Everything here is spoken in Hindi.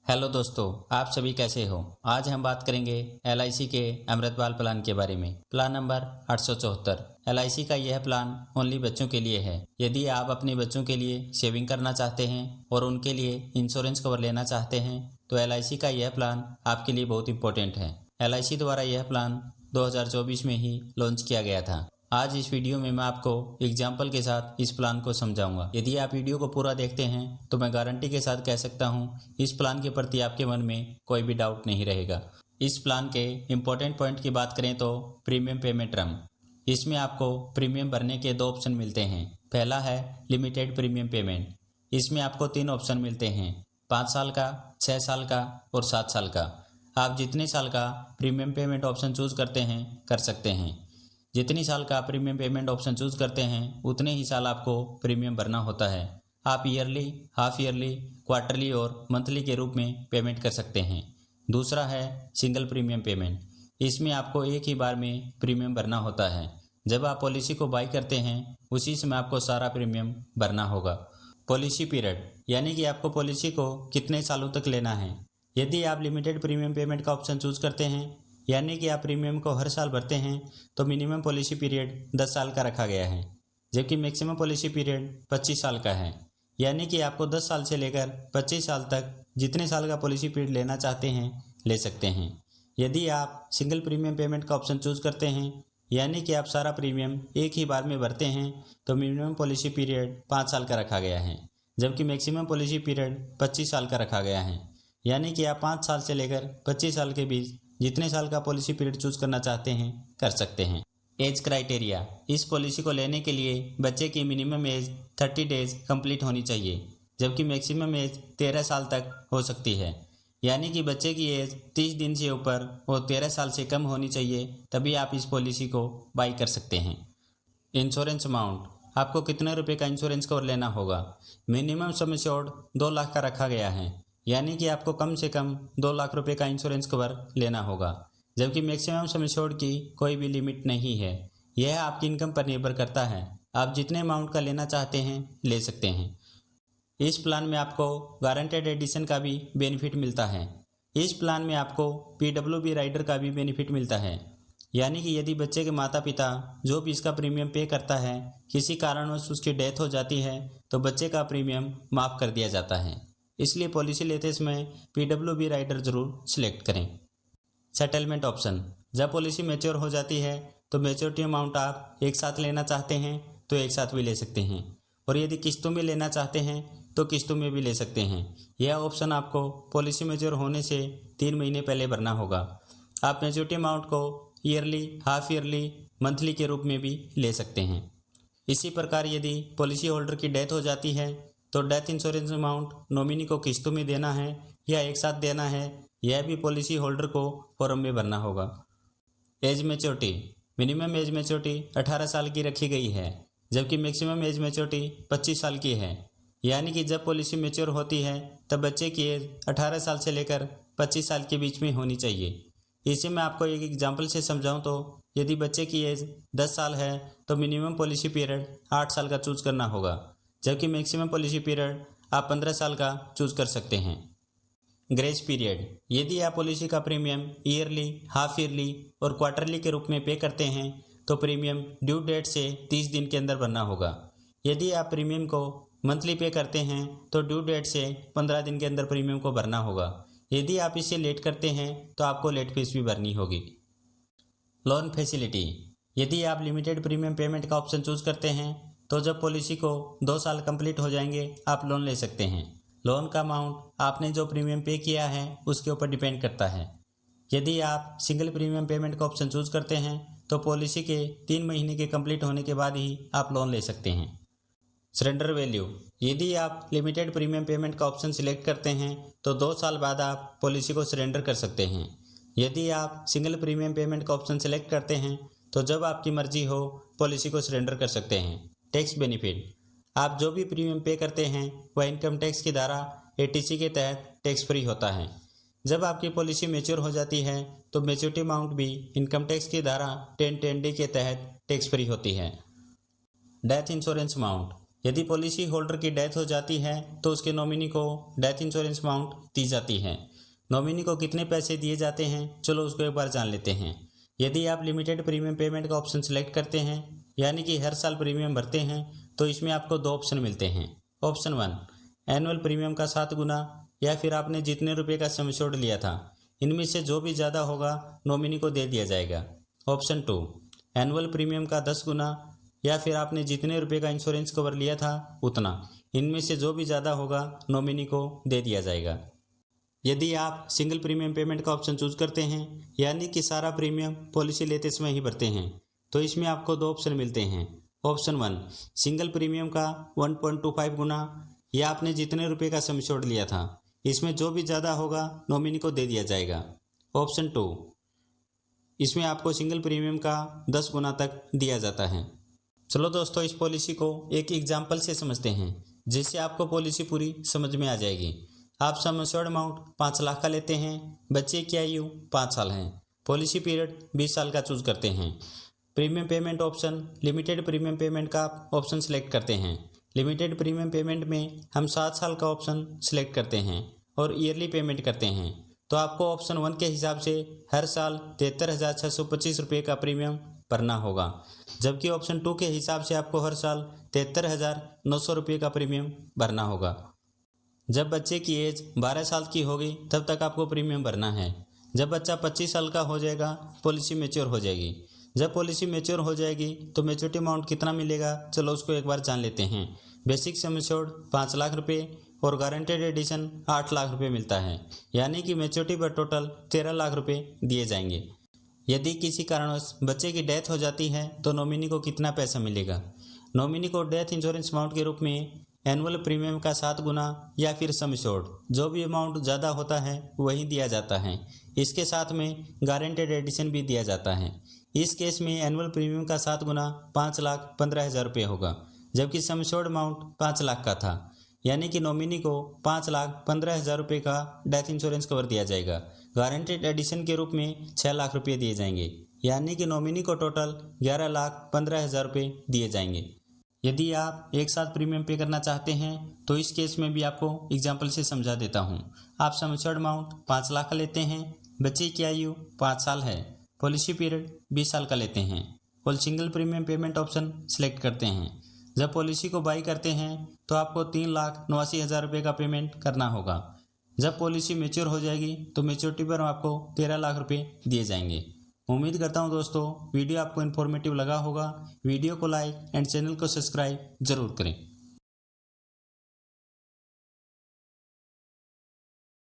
हेलो दोस्तों, आप सभी कैसे हो। आज हम बात करेंगे LIC के अमृतपाल प्लान के बारे में। Plan number 874। LIC का यह प्लान ओनली बच्चों के लिए है। यदि आप अपने बच्चों के लिए सेविंग करना चाहते हैं और उनके लिए इंश्योरेंस कवर लेना चाहते हैं तो LIC का यह प्लान आपके लिए बहुत इंपॉर्टेंट है। LIC द्वारा यह प्लान 2024 में ही लॉन्च किया गया था। आज इस वीडियो में मैं आपको एग्जाम्पल के साथ इस प्लान को समझाऊंगा। यदि आप वीडियो को पूरा देखते हैं तो मैं गारंटी के साथ कह सकता हूं इस प्लान के प्रति आपके मन में कोई भी डाउट नहीं रहेगा। इस प्लान के इम्पोर्टेंट पॉइंट की बात करें तो प्रीमियम पेमेंट टर्म। इसमें आपको प्रीमियम भरने के 2 ऑप्शन मिलते हैं। पहला है लिमिटेड प्रीमियम पेमेंट। इसमें आपको 3 ऑप्शन मिलते हैं, 5 साल का, 6 साल का और 7 साल का। आप जितने साल का प्रीमियम पेमेंट ऑप्शन चूज करते हैं कर सकते हैं। जितनी साल का प्रीमियम पेमेंट ऑप्शन चूज करते हैं उतने ही साल आपको प्रीमियम भरना होता है। आप ईयरली, हाफ ईयरली, क्वार्टरली और मंथली के रूप में पेमेंट कर सकते हैं। दूसरा है सिंगल प्रीमियम पेमेंट। इसमें आपको एक ही बार में प्रीमियम भरना होता है। जब आप पॉलिसी को बाई करते हैं उसी समय आपको सारा प्रीमियम भरना होगा। पॉलिसी पीरियड यानी कि आपको पॉलिसी को कितने सालों तक लेना है। यदि आप लिमिटेड प्रीमियम पेमेंट का ऑप्शन चूज करते हैं यानी कि आप प्रीमियम को हर साल भरते हैं तो मिनिमम पॉलिसी पीरियड 10 साल का रखा गया है, जबकि मैक्सिमम पॉलिसी पीरियड 25 साल का है। यानी कि आपको 10 साल से लेकर 25 साल तक जितने साल का पॉलिसी पीरियड लेना चाहते हैं ले सकते हैं। यदि आप सिंगल प्रीमियम पेमेंट का ऑप्शन चूज करते हैं यानी कि आप सारा प्रीमियम एक ही बार में भरते हैं तो मिनिमम पॉलिसी पीरियड 5 साल का रखा गया है, जबकि मैक्सिमम पॉलिसी पीरियड 25 साल का रखा गया है। यानी कि आप 5 साल से लेकर 25 साल के बीच जितने साल का पॉलिसी पीरियड चूज करना चाहते हैं कर सकते हैं। Age criteria. इस पॉलिसी को लेने के लिए बच्चे की मिनिमम एज 30 डेज कंप्लीट होनी चाहिए, जबकि मैक्सिमम एज 13 साल तक हो सकती है। यानी कि बच्चे की एज 30 दिन से ऊपर और 13 साल से कम होनी चाहिए, तभी आप इस पॉलिसी को बाई कर सकते हैं। Insurance amount. आपको कितने रुपए का इंश्योरेंस कवर लेना होगा। मिनिमम सम एश्योर्ड 2 लाख का रखा गया है, यानी कि आपको कम से कम 2 लाख रुपए का इंश्योरेंस कवर लेना होगा, जबकि मैक्सिमम सम एश्योर्ड की कोई भी लिमिट नहीं है। यह आपकी इनकम पर निर्भर करता है। आप जितने अमाउंट का लेना चाहते हैं ले सकते हैं। इस प्लान में आपको गारंटेड एडिशन का भी बेनिफिट मिलता है। इस प्लान में आपको PWB राइडर का भी बेनिफिट मिलता है, यानी कि यदि बच्चे के माता पिता जो भी इसका प्रीमियम पे करता है किसी कारणवश उसकी डेथ हो जाती है तो बच्चे का प्रीमियम माफ़ कर दिया जाता है। इसलिए पॉलिसी लेते समय PWB राइडर जरूर सिलेक्ट करें। Settlement option. जब पॉलिसी मैच्योर हो जाती है तो मैच्योरिटी अमाउंट आप एक साथ लेना चाहते हैं तो एक साथ भी ले सकते हैं, और यदि किस्तों में लेना चाहते हैं तो किस्तों में भी ले सकते हैं। यह ऑप्शन आपको पॉलिसी मैच्योर होने से 3 महीने पहले भरना होगा। आप मैच्योरिटी अमाउंट को ईयरली, हाफ ईयरली, मंथली के रूप में भी ले सकते हैं। इसी प्रकार यदि पॉलिसी होल्डर की डेथ हो जाती है तो डेथ इंश्योरेंस अमाउंट नॉमिनी को किस्तों में देना है या एक साथ देना है, यह भी पॉलिसी होल्डर को फॉर्म में भरना होगा। Age maturity. Minimum age maturity 18 साल की रखी गई है, जबकि मैक्सिमम एज मैच्योरिटी 25 साल की है। यानी कि जब पॉलिसी मैच्योर होती है तब बच्चे की एज 18 साल से लेकर 25 साल के बीच में होनी चाहिए। इसे मैं आपको एक एग्जाम्पल से समझाऊं तो यदि बच्चे की एज 10 साल है तो मिनिमम पॉलिसी पीरियड 8 साल का चूज करना होगा, जबकि मैक्सिमम पॉलिसी पीरियड आप 15 साल का चूज कर सकते हैं। Grace period. यदि आप पॉलिसी का प्रीमियम ईयरली, हाफ ईयरली और क्वार्टरली के रूप में पे करते हैं तो प्रीमियम ड्यू डेट से 30 दिन के अंदर भरना होगा। यदि आप प्रीमियम को मंथली पे करते हैं तो ड्यू डेट से 15 दिन के अंदर प्रीमियम को भरना होगा। यदि आप इसे लेट करते हैं तो आपको लेट फीस भी भरनी होगी। Loan facility. यदि आप लिमिटेड प्रीमियम पेमेंट का ऑप्शन चूज करते हैं तो जब पॉलिसी को 2 साल कंप्लीट हो जाएंगे आप लोन ले सकते हैं। लोन का अमाउंट आपने जो प्रीमियम पे किया है उसके ऊपर डिपेंड करता है। यदि आप सिंगल प्रीमियम पेमेंट का ऑप्शन चूज करते हैं तो पॉलिसी के 3 महीने के कंप्लीट होने के बाद ही आप लोन ले सकते हैं। Surrender value. यदि आप लिमिटेड प्रीमियम पेमेंट का ऑप्शन सिलेक्ट करते हैं तो 2 साल बाद आप पॉलिसी को सरेंडर कर सकते हैं। यदि आप सिंगल प्रीमियम पेमेंट का ऑप्शन सिलेक्ट करते हैं तो जब आपकी मर्जी हो पॉलिसी को सरेंडर कर सकते हैं। Tax benefit. आप जो भी प्रीमियम पे करते हैं वह इनकम टैक्स की धारा 80C के तहत टैक्स फ्री होता है। जब आपकी पॉलिसी मैच्योर हो जाती है तो मैच्योरिटी अमाउंट भी इनकम टैक्स की धारा 1010D के तहत टैक्स फ्री होती है। Death insurance amount. यदि पॉलिसी होल्डर की डेथ हो जाती है तो उसके नॉमिनी को डेथ इंश्योरेंस अमाउंट दी जाती है। नॉमिनी को कितने पैसे दिए जाते हैं, चलो उसको एक बार जान लेते हैं। यदि आप लिमिटेड प्रीमियम पेमेंट का ऑप्शन सेलेक्ट करते हैं, यानी कि हर साल प्रीमियम भरते हैं, तो इसमें आपको 2 ऑप्शन मिलते हैं। ऑप्शन 1 एनुअल प्रीमियम का 7 गुना, या फिर आपने जितने रुपये का सम एश्योर्ड लिया था इनमें से जो भी ज़्यादा होगा नॉमिनी को दे दिया जाएगा। ऑप्शन 2 एनुअल प्रीमियम का 10 गुना, या फिर आपने जितने रुपये का इंश्योरेंस कवर लिया था उतना, इनमें से जो भी ज़्यादा होगा नॉमिनी को दे दिया जाएगा। यदि आप सिंगल प्रीमियम पेमेंट का ऑप्शन चूज करते हैं, यानी कि सारा प्रीमियम पॉलिसी लेते समय ही भरते हैं, तो इसमें आपको 2 ऑप्शन मिलते हैं। ऑप्शन 1 सिंगल प्रीमियम का 1.25 गुना, या आपने जितने रुपये का सम एश्योर्ड लिया था इसमें जो भी ज़्यादा होगा नॉमिनी को दे दिया जाएगा। ऑप्शन 2 इसमें आपको सिंगल प्रीमियम का 10 गुना तक दिया जाता है। चलो दोस्तों, इस पॉलिसी को एक एग्जाम्पल से समझते हैं, जिससे आपको पॉलिसी पूरी समझ में आ जाएगी। आप सम एश्योर्ड अमाउंट 5 लाख का लेते हैं, बच्चे की आयु 5 साल है, पॉलिसी पीरियड 20 साल का चूज करते हैं। Premium payment option limited premium payment का ऑप्शन सेलेक्ट करते हैं। लिमिटेड प्रीमियम पेमेंट में हम 7 साल का ऑप्शन सेलेक्ट करते हैं और ईयरली पेमेंट करते हैं, तो आपको ऑप्शन 1 के हिसाब से हर साल 73,625 रुपये का प्रीमियम भरना होगा, जबकि ऑप्शन 2 के हिसाब से आपको हर साल 73,900 रुपये का प्रीमियम भरना होगा। जब बच्चे की एज 12 साल की होगी तब तक आपको प्रीमियम भरना है। जब बच्चा 25 साल का हो जाएगा पॉलिसी मैच्योर हो जाएगी। जब पॉलिसी मैच्योर हो जाएगी तो मैच्योरिटी अमाउंट कितना मिलेगा, चलो उसको एक बार जान लेते हैं। बेसिक सम एश्योर्ड 5 लाख रुपये और गारंटेड एडिशन 8 लाख रुपये मिलता है, यानी कि मैच्योरिटी पर टोटल 13 लाख रुपये दिए जाएंगे। यदि किसी कारणवश बच्चे की डेथ हो जाती है तो नॉमिनी को कितना पैसा मिलेगा? नॉमिनी को डेथ इंश्योरेंस अमाउंट के रूप में एनुअल प्रीमियम का 7 गुना या फिर सम एश्योर्ड, जो भी अमाउंट ज़्यादा होता है वही दिया जाता है। इसके साथ में गारंटेड एडिशन भी दिया जाता है। इस केस में एनुअल प्रीमियम का 7 गुना 5,15,000 रुपये होगा, जबकि सम एश्योर्ड अमाउंट 5 लाख का था, यानी कि नॉमिनी को 5,15,000 रुपये का डेथ इंश्योरेंस कवर दिया जाएगा। गारंटेड एडिशन के रूप में 6 लाख रुपये दिए जाएंगे, यानी कि नॉमिनी को टोटल 11,15,000 रुपये दिए जाएंगे। यदि आप एक साथ प्रीमियम पे करना चाहते हैं तो इस केस में भी आपको एग्जाम्पल से समझा देता हूँ। आप सम एश्योर्ड अमाउंट 5 लाख का लेते हैं, बच्चे की आयु 5 साल है, पॉलिसी पीरियड 20 साल का लेते हैं और single premium payment option select करते हैं। जब पॉलिसी को बाई करते हैं तो आपको 3,89,000 रुपये का पेमेंट करना होगा। जब पॉलिसी मैच्योर हो जाएगी तो मैच्योरिटी पर आपको 13 लाख रुपये दिए जाएंगे। उम्मीद करता हूं दोस्तों वीडियो आपको इन्फॉर्मेटिव लगा होगा। वीडियो को लाइक एंड चैनल को सब्सक्राइब जरूर करें।